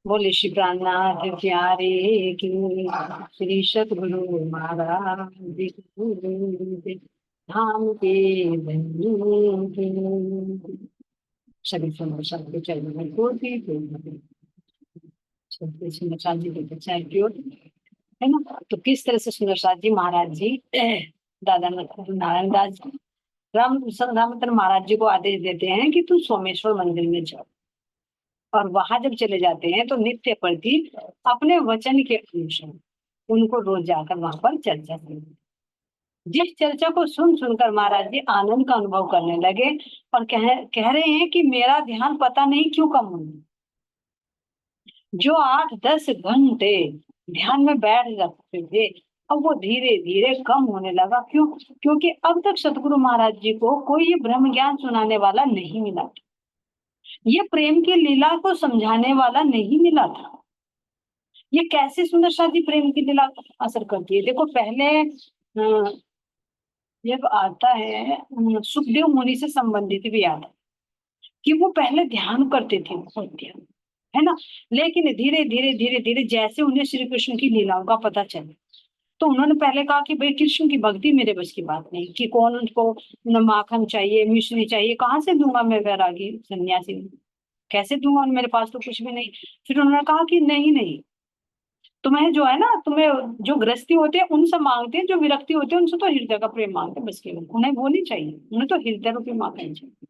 बोले श्री प्राणनाथ प्यारे की, श्री सतगुरु महाराज जी की, धाम के धन्य के। सभी सुंदर सबके चरणों में कोटि कोटि सबके सुंदर साथ जी के बच्चा प्योर है ना। तो किस तरह से सुंदर साथ जी महाराज जी दादा नारायण दास जी रामचंद्र महाराज जी को आदेश देते हैं कि तुम सोमेश्वर मंदिर में जाओ। और वहां जब चले जाते हैं तो नित्य प्रति अपने वचन के अनुसार उनको रोज जाकर वहां पर चर्चा करें। जिस चर्चा को सुन सुनकर महाराज जी आनंद का अनुभव करने लगे और कह रहे हैं कि मेरा ध्यान पता नहीं क्यों कम हो गया। जो 8-10 घंटे ध्यान में बैठ जाते थे अब वो धीरे धीरे कम होने लगा। क्यों? क्योंकि अब तक सतगुरु महाराज जी को कोई ये ब्रह्म ज्ञान सुनाने वाला नहीं मिला था। ये प्रेम की लीला को समझाने वाला नहीं मिला था। ये कैसे सुंदर शादी प्रेम की लीला असर करती है। देखो पहले जब आता है सुखदेव मुनि से संबंधित भी आता है कि वो पहले ध्यान करते थे बहुत ध्यान, है ना। लेकिन धीरे धीरे धीरे धीरे जैसे उन्हें श्री कृष्ण की लीलाओं का पता चला तो उन्होंने पहले कहा कि भाई कृष्ण की भक्ति मेरे बस की बात नहीं, कि कौन उनको माखन चाहिए मिश्री चाहिए कहाँ से दूंगा मैं वैरागी सन्यासी कैसे दूंगा, मेरे पास तो कुछ भी नहीं। फिर उन्होंने कहा कि नहीं नहीं, तुम्हें जो है ना तुम्हें जो गृहस्थी होते हैं उनसे मांगते हैं, जो विरक्ति होते हैं उनसे तो हृदय का प्रेम मांगते हैं बस केवल, उन्हें वो नहीं चाहिए, उन्हें तो हृदय रूपी मांगना चाहिए।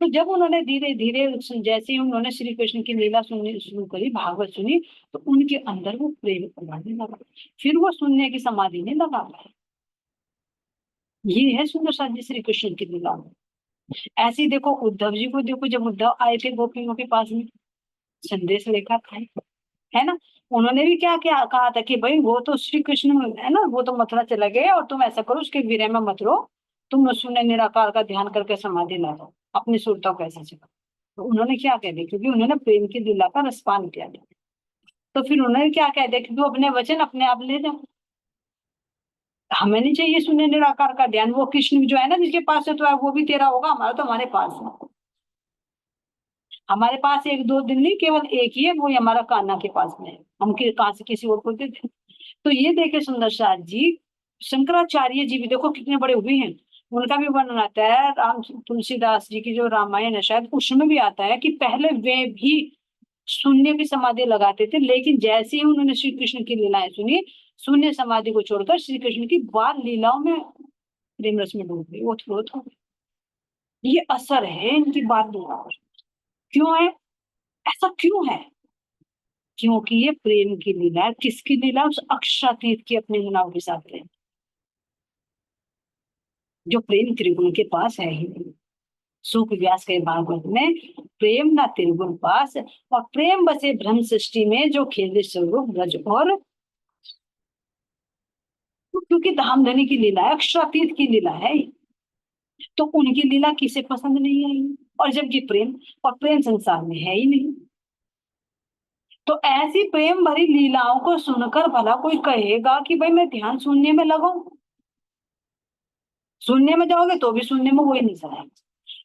तो जब उन्होंने धीरे धीरे जैसे ही उन्होंने श्री कृष्ण की लीला सुननी शुरू करी भागवत सुनी तो उनके अंदर वो प्रेम बढ़ने लगा। फिर वो सुनने की समाधि नहीं लगा पाए। ये है सुंदर साथ जी श्री कृष्ण की लीला में। ऐसे ही देखो उद्धव जी को, देखो जब उद्धव आए थे गोपियों के पास में संदेश लेकर आए, है ना। उन्होंने भी क्या क्या कहा था कि भाई वो तो श्री कृष्ण है ना, वो तो मथुरा चला गए और तुम ऐसा करो उसके विरह में मत रहो, तुम शून्य निराकार का ध्यान करके समाधि ला दो, अपनी सुरता को कैसे चला। तो उन्होंने क्या कह दिया, क्योंकि उन्होंने प्रेम की लीला का रसपान किया था। तो फिर उन्होंने क्या कह दिया कि तू अपने वचन अपने आप ले जा, हमें नहीं चाहिए शून्य निराकार का ध्यान। वो कृष्ण जो है ना जिसके पास है तो है, वो भी तेरा होगा, हमारा तो हमारे पास है। हमारे पास एक दो दिन नहीं केवल एक ही है, वो ही हमारा कान्हा के पास में है, हम कहाँ से किसी और को देते। तो ये देखे सुंदर साथ जी शंकराचार्य जी भी देखो कितने बड़े हुए हैं। उनका भी वर्णन आता है राम तुलसीदास जी की जो रामायण है शायद उसमें भी आता है कि पहले वे भी शून्य की समाधि लगाते थे, लेकिन जैसे ही उन्होंने श्री कृष्ण की लीलाएं सुनी शून्य समाधि को छोड़कर श्री कृष्ण की बाल लीलाओं में प्रेम रस में डूब गए, ओत हो गए। ये असर है इनकी बाल लीलाओं पर। क्यों है ऐसा, क्यों है? क्योंकि ये प्रेम की लीला है। किसकी लीला? उस अक्षरातीत की अपने गुनाहों के साथ प्रेम, जो प्रेम त्रिगुण के पास है ही नहीं। सुख व्यास के भागवत में प्रेम ना त्रिगुण पास और प्रेम बसे ब्रह्म सृष्टि में जो खेले स्वरूप ब्रज और, क्योंकि धामधनी की लीला है, अक्षरातीत की लीला है, तो उनकी लीला किसे पसंद नहीं आई। और जबकि प्रेम और प्रेम संसार में है ही नहीं। तो ऐसी प्रेम भरी लीलाओं को सुनकर भला कोई कहेगा कि भाई मैं ध्यान सुनने में लगाऊं? सुनने में जाओगे तो भी सुनने में वही नहीं आएगा।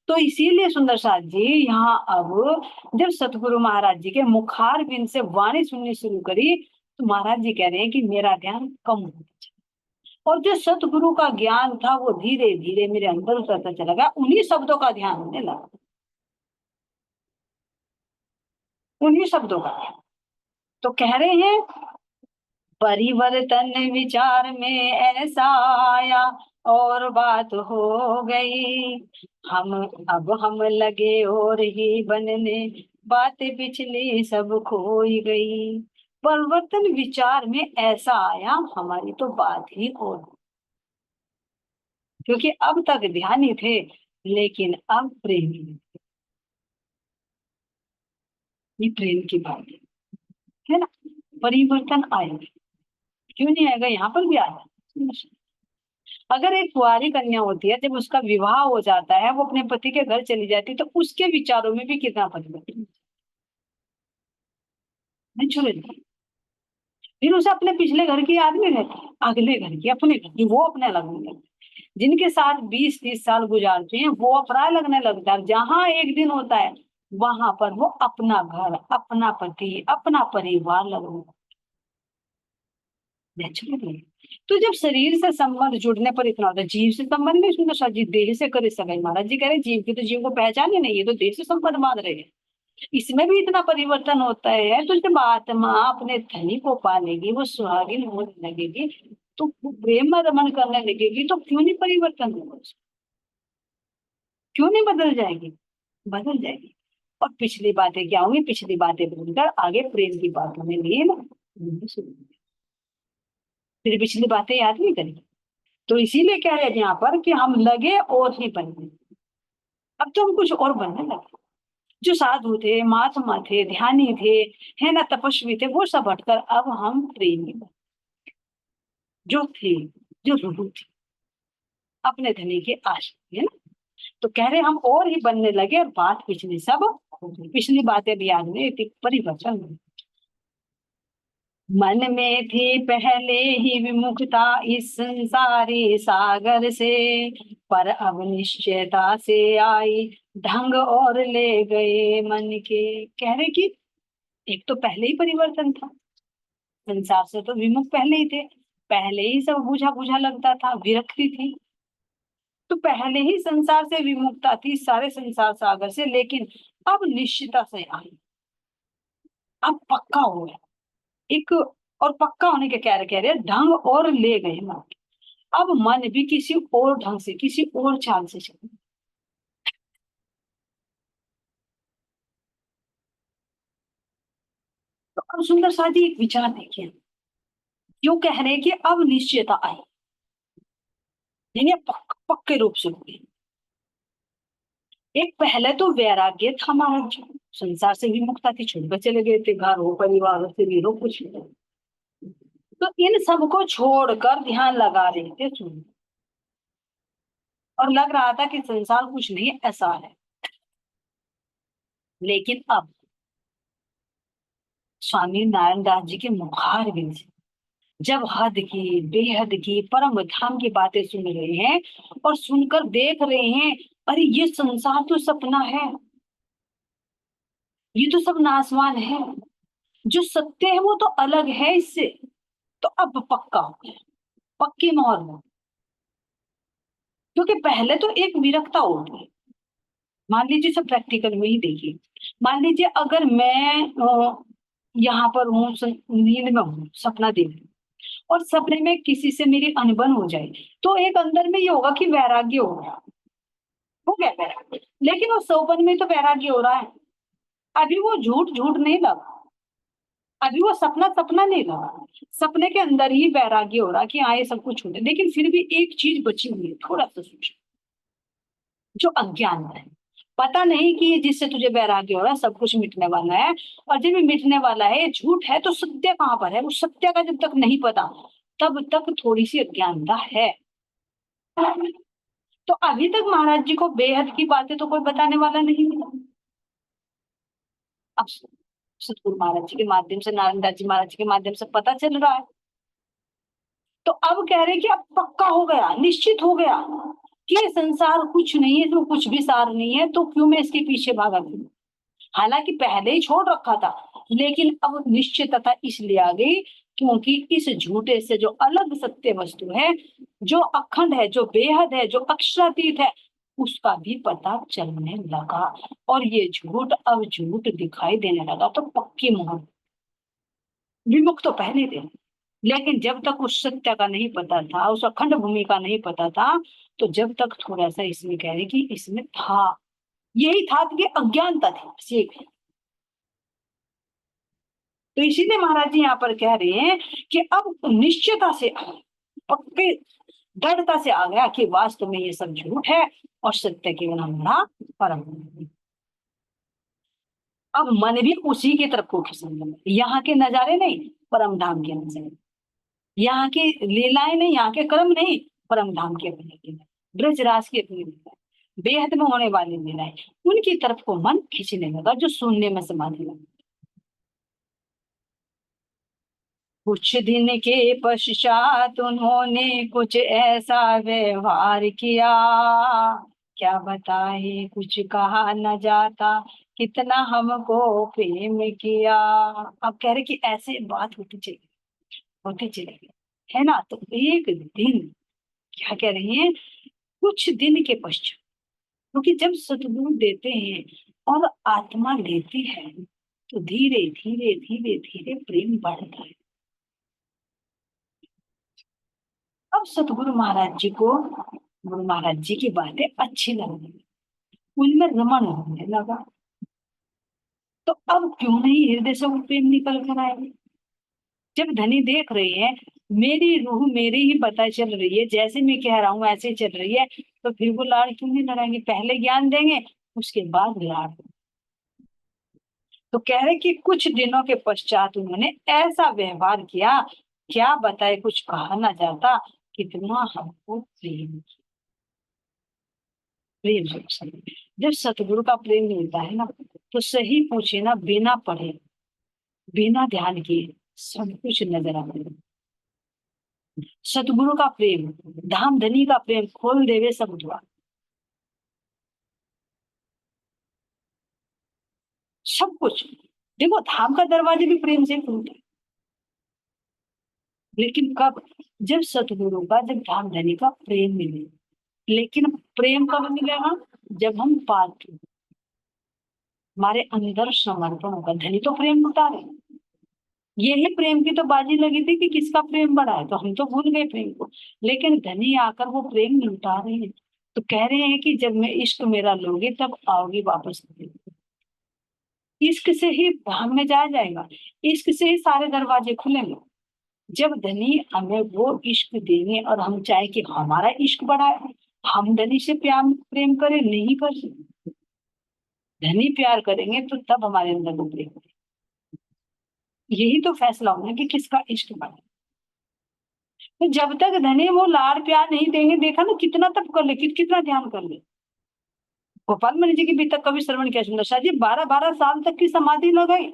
तो इसीलिए सुंदर साथ जी यहाँ अब जब सतगुरु महाराज जी के मुखार बिंद से वाणी सुननी शुरू करी तो महाराज जी कह रहे हैं कि मेरा ध्यान कम हो गया और जो सतगुरु का ज्ञान था वो धीरे धीरे मेरे अंदर उतरता चला गया, उन्हीं शब्दों का ध्यान होने लगा, उन्हीं शब्दों का। तो कह रहे हैं परिवर्तन विचार में ऐसा आया और बात हो गई, हम अब हम लगे और ही बनने, बातें पिछली सब खोई गई। परिवर्तन विचार में ऐसा आया, हमारी तो बात ही और, क्योंकि अब तक ध्यानी थे लेकिन अब प्रेमी नहीं। ये प्रेम की बात है ना। परिवर्तन आएगा, क्यों नहीं आएगा, यहाँ पर भी आया। अगर एक कुंवारी कन्या होती है जब उसका विवाह हो जाता है वो अपने पति के घर चली जाती है तो उसके विचारों में भी कितना परिवर्तन नहीं छुड़े। फिर उसे अपने पिछले घर की याद नहीं रहती, अगले घर की अपने घर की वो अपने लगने लगती। जिनके साथ 20-30 साल गुजारते हैं वो अपराध लगने लगता है। जहां एक दिन होता है वहां पर वो अपना घर, अपना पति, अपना परिवार लगा नेचुरली। तो जब शरीर से संबंध जुड़ने पर इतना होता है, जीव से संबंध नहीं सुंदर शाह जी, देह से करे सगाई। महाराज जी कह रहे जीव की तो जीव को पहचान ही नहीं है, तो देह से संबंध मान रहे हैं। इसमें भी इतना परिवर्तन होता है। तो जब आत्मा अपने धनी को पालेगी, वो सुहागिन होने लगेगी, तो वो प्रेम में रमन करने लगेगी, तो क्यों नहीं परिवर्तन होगा, क्यों नहीं बदल जाएगी? बदल जाएगी। और पिछली बातें क्या होंगी, पिछली बातें भूलकर आगे प्रेम की बातों में लिए ना, फिर पिछली बातें याद नहीं करेंगे। तो इसीलिए कह रहे हैं यहाँ पर कि हम लगे और ही बनने। अब तो हम कुछ और बनने लगे। जो साधु थे, महात्मा थे, ध्यानी थे, है ना, तपस्वी थे, वो सब हटकर अब हम प्रेमी बने। जो थे, जो रूह थी, अपने धनी के आश्रय, है ना। तो कह रहे हम और ही बनने लगे, और बात पिछली सब हो गई। पिछली बातें भी याद नहीं, परिवर्तन हुई। मन में थी पहले ही विमुखता इस संसारी सागर से, पर अब निश्चयता से आई ढंग और ले गए मन के। कह रहे कि एक तो पहले ही परिवर्तन था, संसार से तो विमुख पहले ही थे, पहले ही सब बुझा बुझा लगता था, विरक्ति थी। तो पहले ही संसार से विमुखता थी, सारे संसार सागर से, लेकिन अब निश्चितता से आई, अब पक्का हो गया एक। और पक्का होने के क्या कह रहे हैं, ढंग और ले गए मन। अब मन भी किसी और ढंग से, किसी और चाल से चले। तो अब सुंदर सा जी एक विचार देखिए, क्यों कह रहे हैं कि अब निश्चयता आई, यानी पक्के रूप से हो गई। एक पहले तो वैराग्य था महाराज जी, संसार से विमुक्ता थी, छोड़ कर चले गए थे, घर हो, परिवार हो, शरीर हो, कुछ नहीं। तो इन सबको छोड़कर ध्यान लगा रहे थे, सुन, और लग रहा था कि संसार कुछ नहीं ऐसा है। लेकिन अब स्वामी नारायण दास जी के मुखार बिंद से जब हद की, बेहद की, परम धाम की बातें सुन रहे हैं, और सुनकर देख रहे हैं, अरे ये संसार तो सपना है, ये तो सब नासवान है, जो सत्य है वो तो अलग है इससे। तो अब पक्का हो गया, पक्की मोहर हो। क्योंकि पहले तो एक विरक्ता होती है। मान लीजिए, सब प्रैक्टिकल में ही देखिए, मान लीजिए अगर मैं यहाँ पर हूँ, नींद में हूँ, सपना देख रही हूँ, और सपने में किसी से मेरी अनबन हो जाए, तो एक अंदर में ये होगा कि वैराग्य हो गया, हो गया वैराग्य। लेकिन वो सौपन में तो वैराग्य हो रहा है, अभी वो झूठ झूठ नहीं लगा, अभी वो सपना सपना नहीं लगा। सपने के अंदर ही वैराग्य हो रहा कि हाँ ये सब कुछ छूटे, लेकिन फिर भी एक चीज बची हुई है, थोड़ा सा सोचो, जो अज्ञान है। पता नहीं कि जिससे तुझे वैराग्य हो रहा है सब कुछ मिटने वाला है, और जब ये मिटने वाला है, ये झूठ है, तो सत्य कहाँ पर है? उस सत्य का जब तक नहीं पता, तब तक थोड़ी सी अज्ञानता है। तो अभी तक महाराज जी को बेहद की बातें तो कोई बताने वाला नहीं मिला। अब सतगुरु महाराज जी के माध्यम से, नारायण दास जी महाराज जी के माध्यम से पता चल रहा है। तो अब कह रहे कि अब पक्का हो गया, निश्चित हो गया कि ये संसार कुछ नहीं है, इसमें कुछ भी सार नहीं है, तो क्यों मैं इसके पीछे भागा फिरूं? हालांकि पहले ही छोड़ रखा था, लेकिन अब निश्चितता इसलिए आ गई क्योंकि इस झूठे से जो अलग सत्य वस्तु है, जो अखंड है, जो बेहद है, जो अक्षरातीत है, उसका भी पता चलने लगा। और ये झूठ अब झूठ दिखाई देने लगा, तो पक्की मोहर। विमुख तो पहले थे, लेकिन जब तक उस सत्य का नहीं पता था, उस अखंड भूमि का नहीं पता था, तो जब तक थोड़ा सा इसमें कह रहे कि इसमें था, यही था कि अज्ञानता थी, बस ये। तो इसीलिए महाराज जी यहाँ पर कह रहे हैं कि अब निश्चयता से, पक्के दृढ़ता से आ गया कि वास्तव में ये सब झूठ है, और सत्य केवल हमारा परम है। अब मन भी उसी की तरफ को खिसकने लगा। यहाँ के नजारे नहीं, परम धाम के नजारे, यहाँ की लीलाएं नहीं, यहाँ के कर्म नहीं, परम धाम की अपनी लीलाएं, ब्रजराज की अपनी लीलाएं, बेहद में होने वाली लीलाएं, उनकी तरफ को मन खींचने लगा, जो सुनने में समाधि लगा। कुछ दिन के पश्चात उन्होंने कुछ ऐसा व्यवहार किया क्या बताए कुछ कहा न जाता, कितना हमको प्रेम किया। अब कह रहे कि ऐसे बात होती चली गई, है ना। तो एक दिन क्या कह रही है, कुछ दिन के पश्चात, क्योंकि जब सतगुरु देते हैं और आत्मा लेती है तो धीरे धीरे धीरे धीरे प्रेम बढ़ता है। अब सतगुरु महाराज जी को, गुरु महाराज जी की बातें अच्छी लगने लगी, उनमें रमण होने लगा। तो अब क्यों नहीं हृदय से वो प्रेम निकल कर आएगा। जब धनी देख रही है मेरी रूह मेरी ही पता चल रही है, जैसे मैं कह रहा हूँ ऐसे ही चल रही है, तो फिर वो लाड़ क्यों नहीं लड़ाएंगे। पहले ज्ञान देंगे उसके बाद लाड़। तो कह रहे कि कुछ दिनों के पश्चात उन्होंने ऐसा व्यवहार किया, क्या बताए कुछ कहा ना जाता, कितना हमको प्रेम प्रेम। जब सतगुरु का प्रेम मिलता है ना, तो सही पूछे ना, बिना पढ़े बिना ध्यान किए सब कुछ नजर आता है। सतगुरु का प्रेम, धाम धनी का प्रेम खोल देवे सब द्वार। सब कुछ देखो, धाम का दरवाजे भी प्रेम से खुलते हैं। लेकिन कब, जब सतगुरु का, जब धाम धनी का प्रेम मिले। लेकिन प्रेम कब मिलेगा, जब हम पात्र, हमारे अंदर समर्पण होगा। धनी तो प्रेम लुटा रहे, यही प्रेम की तो बाजी लगी थी कि किसका प्रेम बढ़ा है, तो हम तो भूल गए प्रेम को। लेकिन धनी आकर वो प्रेम लुटा रहे हैं। तो कह रहे हैं कि जब मैं इश्क मेरा लोगे तब आओगी वापस। इश्क से ही धाम में जाया जाएगा, इश्क से ही सारे दरवाजे खुलेंगे। जब धनी हमें वो इश्क देंगे और हम चाहे कि हमारा इश्क बढ़ाए, हम धनी से प्यार प्रेम करें, नहीं कर सकते। धनी प्यार करेंगे तो तब हमारे अंदर वो प्रेम करें। यही तो फैसला होना कि किसका इश्क बढ़े। तो जब तक धनी वो लाड़ प्यार नहीं देंगे, देखा ना कितना तप कर ले, कितना ध्यान कर ले। गोपाल मणि जी की भी तक कभी श्रवण किया सुंदर शाह जी 12-12 साल तक की समाधि लगाई।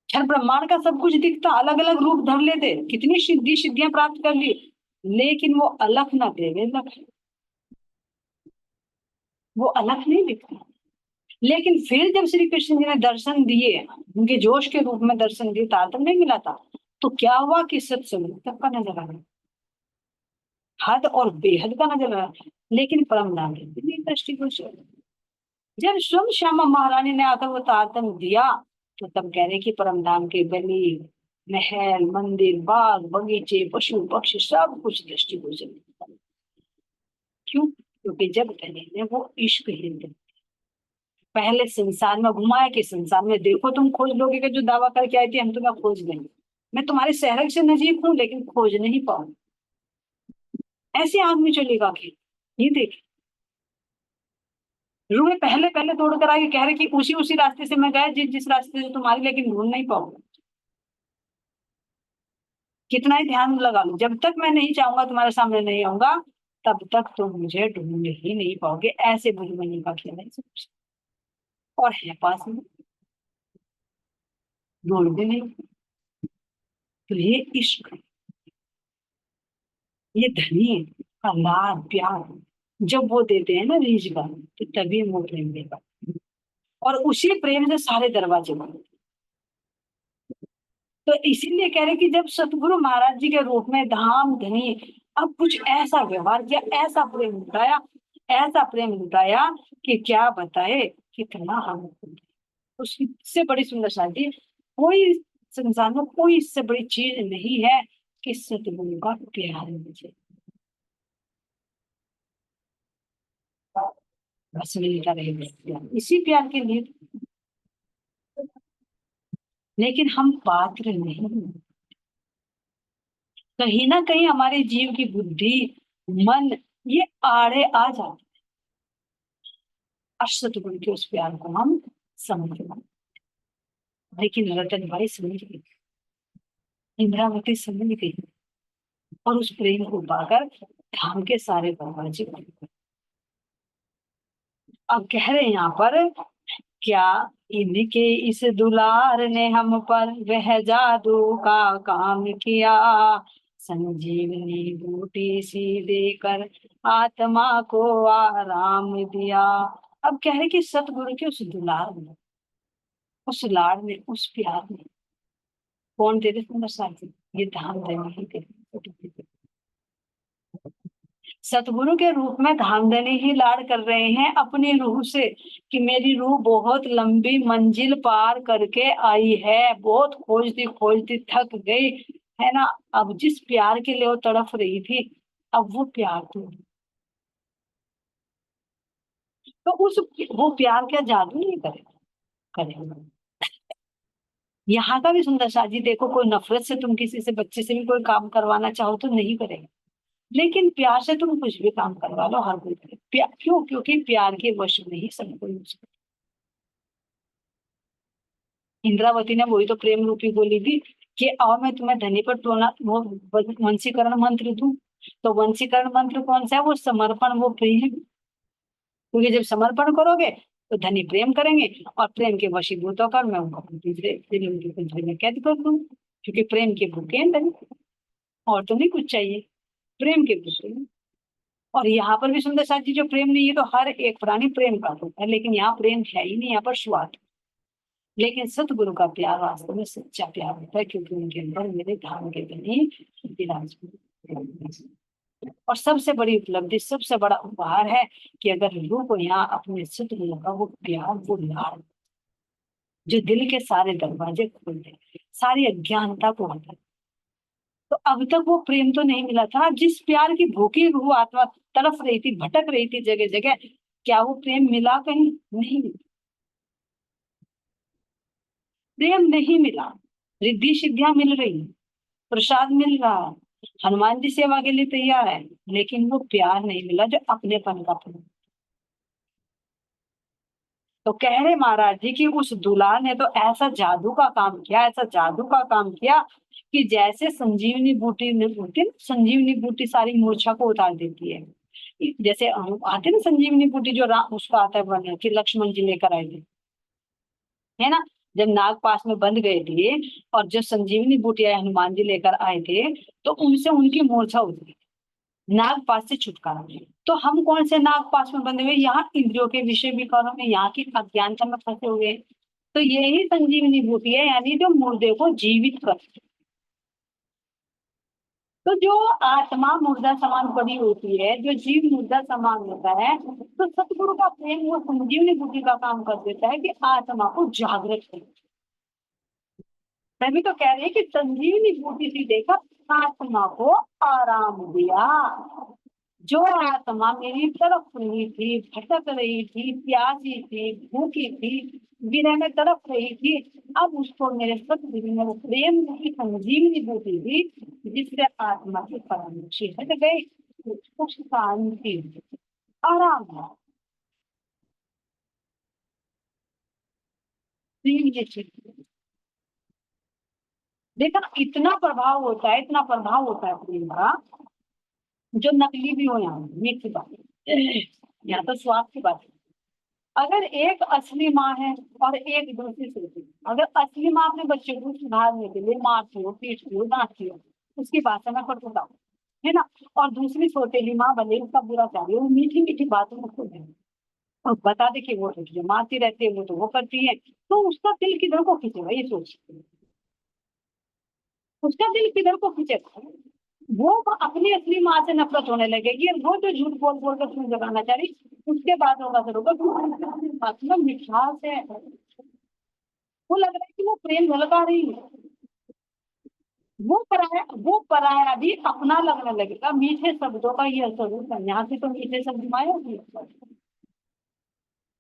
क्षण ब्रह्मांड का सब कुछ दिखता, अलग अलग रूप धर लेते, कितनी सिद्धियां प्राप्त कर ली, लेकिन वो अलख न देवे लख, वो अलख नहीं दिखती। लेकिन फिर जब श्री कृष्ण जी ने दर्शन दिए, उनके जोश के रूप में दर्शन दिए, तारतम्य नहीं मिला था, तो क्या हुआ कि सत्संग तक का नजर आ गया, हद और बेहद का नजर आ गया। लेकिन परम नाम की दृष्टि को, जब स्वयं श्यामा महारानी ने आकर वो तारतम्य दिया, तो तब कह रहे कि परम धाम के गली, महल, मंदिर, बाग बगीचे, पशु पक्षी सब कुछ दृष्टिगोचर। क्यों, क्योंकि जब धनी ने वो इश्क हिंद पहले संसार में घुमाया कि संसार में देखो तुम खोज लोगे, कि जो दावा करके आई थी हम तुम्हें खोज लेंगे, मैं तुम्हारे शहर से नजीक हूँ लेकिन खोज नहीं पाऊंगा, ऐसे आदमी चलेगा कि। ये देख, रूहे पहले पहले दौड़ कर आगे कह रहे कि उसी उसी रास्ते से मैं गया जिस जिस रास्ते से तुम्हारी, लेकिन ढूंढ नहीं पाऊंगा। कितना ही ध्यान लगा लूं, जब तक मैं नहीं चाहूंगा तुम्हारे सामने नहीं आऊंगा, तब तक तुम मुझे ढूंढ ही नहीं पाओगे। ऐसे बुझमनी का खेल है सब। और है पास में, ढूंढते नहीं। तो ये इश्क, ये धनी का लाड प्यार जब वो देते हैं ना रीझ का, तो तभी वो प्रेम देगा। और उसी प्रेम से सारे दरवाजे बंद। तो इसीलिए कह रहे कि जब सतगुरु महाराज जी के रूप में धाम धनी अब कुछ ऐसा व्यवहार किया, ऐसा प्रेम लुटाया, ऐसा प्रेम लुटाया कि क्या बताए, कितना हम। उससे बड़ी सुंदर शादी कोई, संसार में कोई इससे बड़ी चीज नहीं है कि सतगुरु का प्यार मुझे बस मिलता रहेगा इसी प्यार के लिए। लेकिन हम पात्र नहीं हैं। कहीं ना कहीं हमारे जीव की बुद्धि, मन, ये आड़े आ जाते, सतगुरु के उस प्यार को हम समझ लें। लेकिन रतन भाई समझ गई, इंद्रावती समझ गई, और उस प्रेम को पाकर धाम के सारे दरवाजे बंद कर। अब कह रहे हैं यहाँ पर, क्या इनके इस दुलार ने हम पर वह जादू का काम किया, संजीवनी बूटी सी देकर आत्मा को आराम दिया। अब कह रहे कि सतगुरु के उस दुलार में, उस लाड़ में, उस प्यार में कौन दे दे तुम्हें साथी, ये धाम देने ही दे। सतगुरु के रूप में धाम देने ही लाड़ कर रहे हैं अपनी रूह से, कि मेरी रूह बहुत लंबी मंजिल पार करके आई है, बहुत खोजती थक गई है ना। अब जिस प्यार के लिए वो तड़फ रही थी, अब वो प्यार तो उस वो प्यार क्या जादू नहीं करेगा? करेगा। यहाँ का भी सुंदर सा जी देखो, कोई नफरत से तुम किसी से, बच्चे से भी कोई काम करवाना चाहो तो नहीं करेगा, लेकिन प्यार से तुम कुछ भी काम करवा लो, हर कोई करे। क्यों? क्योंकि प्यार के वश में ही सब कोई इंद्रावती ने वही तो प्रेम रूपी बोली थी कि आओ मैं तुम्हें धनी पर टोना वो वंशीकरण मंत्र दूं। तो वंशीकरण मंत्र कौन सा है? वो समर्पण, वो प्रेम। क्योंकि जब समर्पण करोगे तो धनी प्रेम करेंगे, और प्रेम के वशीभूत होकर मैं उनको उनके पिंजरे में कैद कर दूं, क्योंकि प्रेम के भूखे हैं धनी, और तो नहीं कुछ चाहिए, प्रेम के भूखे हैं। और यहाँ पर भी सुंदर साथ जी, जो प्रेम नहीं है तो हर एक प्राणी प्रेम का होता है, लेकिन यहाँ प्रेम है ही नहीं, यहाँ पर स्वार्थ। लेकिन सतगुरु का प्यार वास्तव में सच्चा प्यार होता है, क्योंकि उनके अंदर मेरे धाम के धनी विराजमान। और सबसे बड़ी उपलब्धि, सबसे बड़ा उपहार है कि अगर रूह को यहाँ अपने सतगुरु का वो प्यार, वो लाड़, जो दिल के सारे दरवाजे खोल दे, सारी अज्ञानता को हटा। तो अब तक वो प्रेम तो नहीं मिला था, जिस प्यार की भूखी रूह आत्मा तड़फ रही थी, भटक रही थी जगह जगह, क्या वो प्रेम मिला? कहीं नहीं। प्रेम नहीं मिला। रिद्धि सिद्धियां मिल रही, प्रसाद मिल रहा, हनुमान जी सेवा के लिए तैयार है, लेकिन वो प्यार नहीं मिला जो अपनेपन का प्रेम। तो कह रहे महाराज जी की उस दुल्हा ने तो ऐसा जादू का काम किया, ऐसा जादू का काम किया कि जैसे संजीवनी बूटी ने, संजीवनी बूटी सारी मूर्छा को उतार देती है। जैसे आते ना संजीवनी बूटी, जो राम उसका आता है वर्णन कि लक्ष्मण जी लेकर आए थे, है ना, जब नाग पास में बंद गए थे और जो संजीवनी बूटी हनुमान जी लेकर आए थे, तो उनसे उनकी मूर्छा उतरी, नाग पास से छुटकारा। तो हम कौन से नाग पास में बंधे हुए? यहाँ इंद्रियों के विषय विकारों में, यहाँ की अज्ञानता में फंसे हुए। तो यही संजीवनी बूटी है, यानी जो मुर्दे को जीवित कर। तो जो आत्मा मुर्दा समान पड़ी होती है, जो जीव मुर्दा समान होता है, तो सतगुरु का प्रेम वो संजीवनी बूटी का काम कर देता है कि आत्मा को जागृत करे। तभी तो कह रहे हैं कि संजीवनी बूटी से देखा आत्मा को आराम दिया। जो आत्मा मेरी तरफ रही थी, भटक रही थी, प्यासी थी, भूखी थी, बिना में तड़प रही थी, अब उसको मेरे सतगुरु ने वो प्रेम की संजीवनी बूटी दी, जिससे आत्मा की परामर्शी हट गई, सुख शांति आराम है। देखा, इतना प्रभाव होता है, इतना प्रभाव होता है प्रेम का, जो नकली भी हो। यहाँ मीठी बात, यहाँ तो स्वाद की बात है। अगर एक असली माँ है और एक दूसरी सोती, अगर असली माँ अपने बच्चे को सुधारने के लिए मारती हो, पीटती हो, डांटती हो, उसकी भाषा में कठोरता, है ना, और दूसरी सोतेली माँ भले उसका बुरा चाह रही है, वो मीठी मीठी बातों में खो जाए और बता दे कि वो तो जो मारती रहती है, वो तो वो करती है, तो उसका दिल किधर को खींचेगा? ये सोच, उसका दिल किधर को खींचेगा? वो अपनी असली माँ से नफरत होने लगेगी, और वो जो झूठ बोल बोल कर उसमें जगाना चाह रही, उसके बाद होगा फिर होगा बात में मिठास है। वो लग रहा है कि वो प्रेम झलका रही है, वो पराया भी अपना लगने लगेगा। मीठे शब्दों का ये असर होता है। यहाँ से तो मीठे शब्द माया होती है,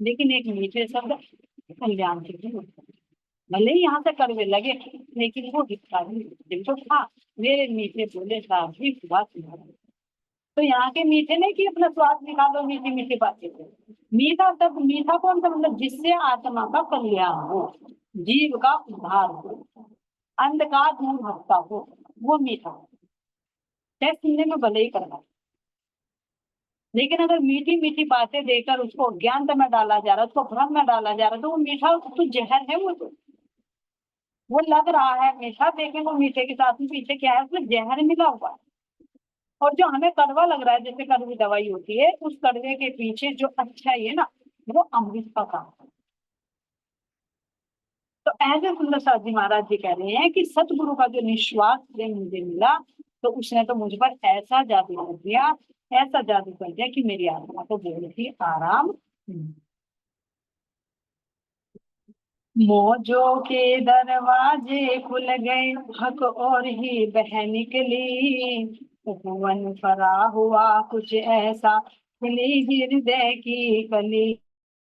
लेकिन एक मीठे शब्द कल्याण के लिए होता है। भले ही यहाँ से करवे लगे, लेकिन वो हितकारी जिनको था, मेरे मीठे बोले साहब भी बात सुना। तो यहाँ के मीठे नहीं कि अपना स्वाद निकालो मीठी मीठी बातें करो। मीठा तब, मीठा कौन सा? मतलब जिससे आत्मा का कल्याण हो, जीव का उद्धार हो, अंधकार दूर भटका हो, वो मीठा हो। चाहे सुनने में भले ही करना, लेकिन अगर मीठी मीठी बातें देकर उसको अज्ञानता में डाला जा रहा है, उसको भ्रम में डाला जा रहा है, तो वो मीठा तो जहर है वो तो। वो लग रहा है मीठा, लेकिन वो मीठे के साथ में पीछे क्या है, उसमें जहर मिला हुआ है। और जो हमें कड़वा लग रहा है, जैसे कड़वी दवाई होती है, उस कड़वे के पीछे जो अच्छाई है ना, वो अमृत का काम है। तो ऐसे सुंदर साथ जी महाराज जी कह रहे हैं कि सतगुरु का जो निस्वार्थ प्रेम मुझे मिला, तो उसने तो मुझ पर ऐसा जादू कर दिया, ऐसा जादू कर दिया कि मेरी आत्मा को बहुत ही आराम मिला। मौजों के दरवाजे खुल गए, हक और ही बह निकली, उपवन भरा हुआ कुछ ऐसा, खिली हृदय की कली।